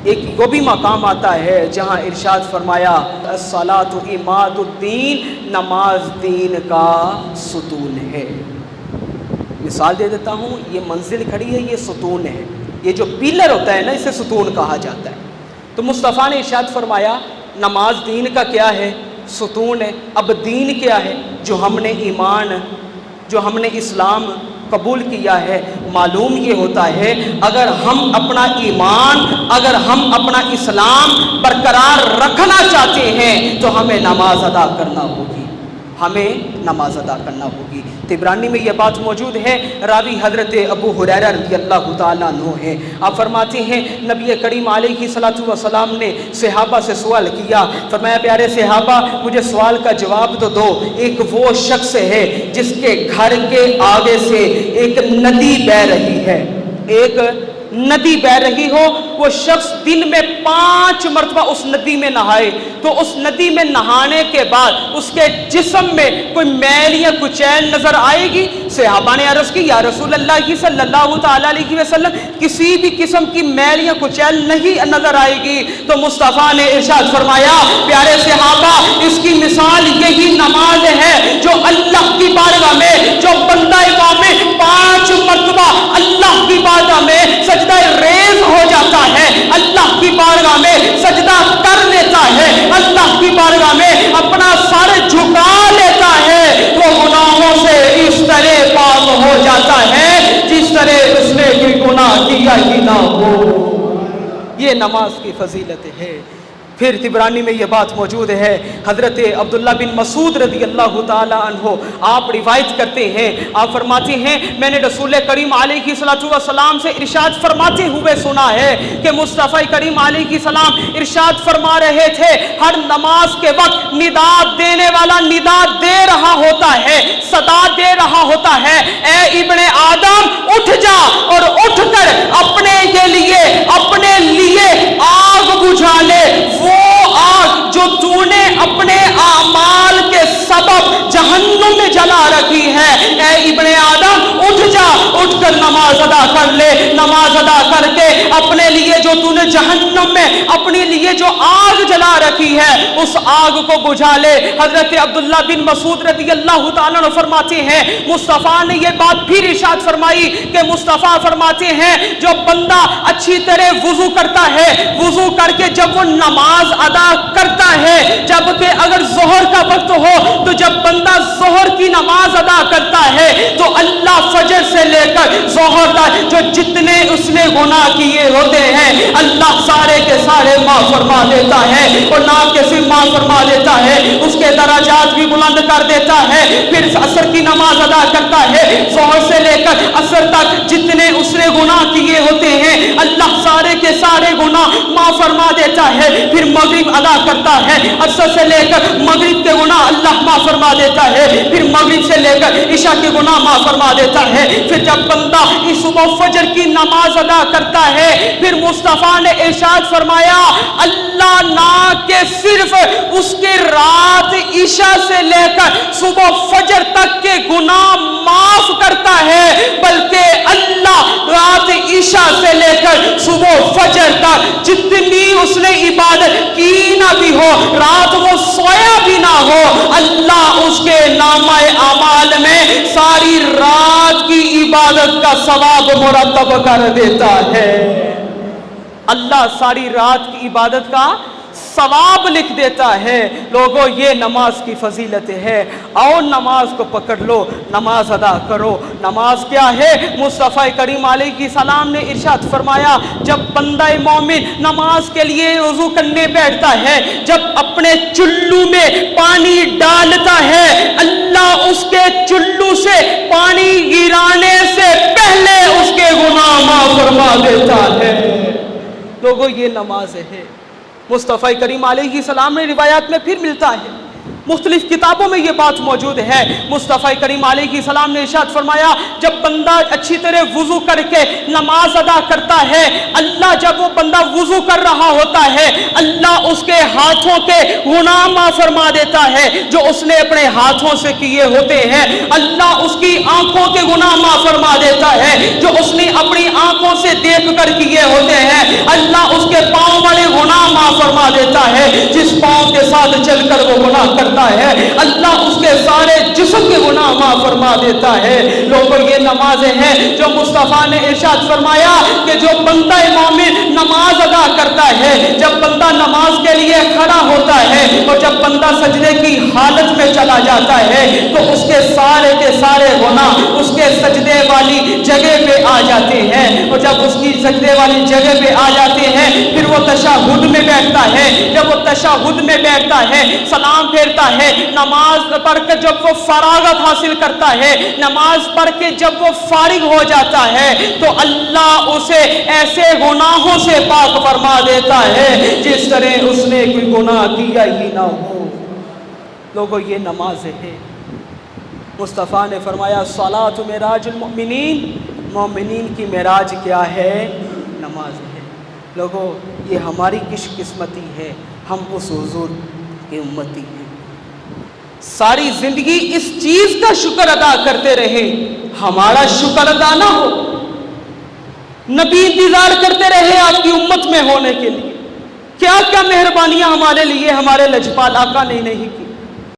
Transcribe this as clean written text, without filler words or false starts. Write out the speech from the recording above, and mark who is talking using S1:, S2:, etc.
S1: ایک وہ بھی مقام آتا ہے جہاں ارشاد فرمایا الصلاۃ عماد الدین، نماز دین کا ستون ہے۔ مثال دے دیتا ہوں، یہ منزل کھڑی ہے، یہ ستون ہے، یہ جو پیلر ہوتا ہے نا اسے ستون کہا جاتا ہے۔ تو مصطفیٰ نے ارشاد فرمایا نماز دین کا کیا ہے؟ ستون ہے۔ اب دین کیا ہے؟ جو ہم نے ایمان، جو ہم نے اسلام قبول کیا ہے۔ معلوم یہ ہوتا ہے اگر ہم اپنا ایمان، اگر ہم اپنا اسلام برقرار رکھنا چاہتے ہیں تو ہمیں نماز ادا کرنا ہوگی، ہمیں نماز ادا کرنا ہوگی۔ طبرانی میں یہ بات موجود ہے، راوی حضرت ابو ہریرہ رضی اللہ تعالیٰ عنہ ہے۔ آپ فرماتے ہیں نبی کریم علیہ الصلوۃ والسلام نے صحابہ سے سوال کیا، فرمایا پیارے صحابہ مجھے سوال کا جواب تو دو، ایک وہ شخص ہے جس کے گھر کے آگے سے ایک ندی بہ رہی ہے، ایک ندی بہ رہی ہو، وہ شخص دن میں 5 مرتبہ اس ندی میں نہائے، تو اس ندی میں نہانے کے بعد اس کے جسم میں کوئی میل یا کچیل نظر آئے گی؟ صحابہ نے عرض کی یا رسول اللہ صلی اللہ تعالیٰ علیہ وسلم کسی بھی قسم کی میل یا کچیل نہیں نظر آئے گی۔ تو مصطفیٰ نے ارشاد فرمایا پیارے صحابہ اس کی مثال یہی نماز ہے جو اللہ کی بارگاہ میں، جو بندہ مومن 5 مرتبہ اللہ کی بارگاہ میں سجدہ ریز ہو جاتا ہے، اللہ کی بارگاہ میں سجدہ کر لیتا ہے، اللہ کی بارگاہ میں اپنا سر جھکا لیتا ہے، وہ گناہوں سے اس طرح پاک ہو جاتا ہے جس طرح اس نے کوئی گناہ کیا ہی نہ ہو۔ یہ نماز کی فضیلت ہے۔ پھر طبرانی میں یہ بات موجود ہے، حضرت عبداللہ بن مسعود رضی اللہ تعالی عنہ آپ روایت کرتے ہیں، آپ فرماتے ہیں میں نے رسول کریم علیہ الصلوۃ والسلام سے ارشاد فرماتے ہوئے سنا ہے کہ مصطفی کریم علیہ السلام ارشاد فرما رہے تھے ہر نماز کے وقت ندا دینے والا ندا دے رہا ہوتا ہے، صدا دے رہا ہوتا ہے، اے ابن آدم اٹھ جا اور اٹھ کر اپنے لیے آگ بجھا لے، وہ آگ جو تو نے اپنے اعمال کے سبب جہنم میں جلا رکھی ہے، اے ابن آدم اٹھ جا، اٹھ کر نماز ادا کر لے، نماز ادا کر کے اپنے لیے جو تو نے جہنم میں اپنے لیے جو آگ جلا رکھی ہے اس آگ کو بجھا لے۔ حضرت عبداللہ بن مسعود رضی اللہ تعالیٰ عنہ فرماتے ہیں مصطفیٰ نے یہ بات پھر ارشاد فرمائی کہ مصطفیٰ فرماتے ہیں جو بندہ اچھی طرح وضو کرتا ہے، وضو کر کے جب وہ نماز ادا کرتا ہے، جبکہ اگر ظہر کا وقت ہو تو جب بندہ ظہر کی نماز ادا کرتا ہے تو اللہ فجر سے لے کر ظہر تک جو جتنے اس نے گناہ کیے ہوتے ہیں اللہ سارے کے سارے معاف فرما دیتا ہے، اور نہ کہ صرف معاف فرما دیتا ہے اس کے درجات بھی بلند کر دیتا ہے۔ پھر عصر کی نماز ادا کرتا ہے، ظہر سے لے کر عصر تک جتنے اس نے گناہ کیے ہوتے ہیں اللہ سارے کے سارے گناہ معاف فرما دیتا ہے۔ پھر مغرب ادا کرتا ہے، عصر سے لے کر مغرب کے گناہ اللہ معاف فرما دیتا ہے، پھر مغرب سے لے کر عشاء کے گناہ معاف فرما دیتا ہے۔ پھر جب بندہ اس صبح فجر کی نماز ادا کرتا ہے پھر مصطفیٰ نے ارشاد فرمایا اللہ نہ کہ صرف اس کے رات عشاء سے لے کر صبح فجر تک کے گناہ معاف کرتا ہے بلکہ اللہ رات عشاء سے لے کر صبح فجر تک جتنی اس نے عبادت کی نہ بھی ہو، رات وہ سویا بھی نہ ہو، اللہ اس کے نامہ اعمال میں ساری رات کی عبادت کا ثواب مرتب کر دیتا ہے۔ اللہ ساری رات کی عبادت کا ثواب لکھ دیتا ہے۔ لوگوں یہ نماز کی فضیلت ہے، اور نماز کو پکڑ لو، نماز ادا کرو۔ نماز کیا ہے؟ مصطفیٰ کریم علیہ السلام نے ارشاد فرمایا جب بندہ مومن نماز کے لیے وضو کرنے بیٹھتا ہے، جب اپنے چلو میں پانی ڈالتا ہے اللہ اس کے چلو سے پانی گرانے سے پہلے اس کے گناہ معاف فرما دیتا ہے۔ لوگوں یہ نماز ہے۔ مصطفیٰ کریم علیہ السلام نے روایات میں پھر ملتا ہے، مختلف کتابوں میں یہ بات موجود ہے۔ مصطفیٰ کریم علیہ السلام نے ارشاد فرمایا جب بندہ اچھی طرح وضو کر کے نماز ادا کرتا ہے، اللہ جب وہ بندہ وضو کر رہا ہوتا ہے اللہ اس کے ہاتھوں کے گناہ معاف فرما دیتا ہے جو اس نے اپنے ہاتھوں سے کیے ہوتے ہیں، اللہ اس کی آنکھوں کے گناہ معاف فرما دیتا ہے جو اس نے اپنی آنکھوں سے دیکھ کر کیے ہوتے ہیں، اللہ اس کے پاؤں معاف فرما دیتا ہے. جس پاؤں کے ساتھ چل کر وہ گناہ کرتا ہے اللہ اس کے سارے جسم کے گناہ معاف فرما دیتا ہے. لوگوں یہ نمازیں ہیں جو مصطفیٰ نے ارشاد فرمایا کہ جو بندہ مومن نماز ادا کرتا ہے, جب بندہ نماز کے لیے کھڑا ہوتا ہے اور جب بندہ سجدے کی حالت میں چلا جاتا ہے تو اس کے سارے گناہ اس کے سجدے والی جگہ پہ آ جاتے ہیں. اور جب اس کی سجدے والی جگہ پہ آ جاتے ہیں پھر وہ تشہد میں بیٹھتا ہے. جب وہ تشہد میں بیٹھتا ہے سلام پھیرتا ہے, نماز پڑھ کے جب وہ فراغت حاصل کرتا ہے, نماز پڑھ کے جب وہ فارغ ہو جاتا ہے تو اللہ اسے ایسے گناہوں سے پاک فرما دیتا ہے جس طرح اس نے کوئی گناہ کیا ہی نہ ہو. لوگوں یہ نماز ہے. مصطفیٰ نے فرمایا الصلاۃ معراج المؤمنین, مومنین کی معراج کیا ہے؟ نماز ہے. لوگوں یہ ہماری کش قسمتی ہے, ہم اس حضور کی امتی ہیں. ساری زندگی اس چیز کا شکر ادا کرتے رہے, ہمارا شکر ادا نہ ہو. نبی انتظار کرتے رہے آپ کی امت میں ہونے کے لیے. کیا کیا مہربانیاں ہمارے لیے ہمارے لجپال آقا نے نہیں کی.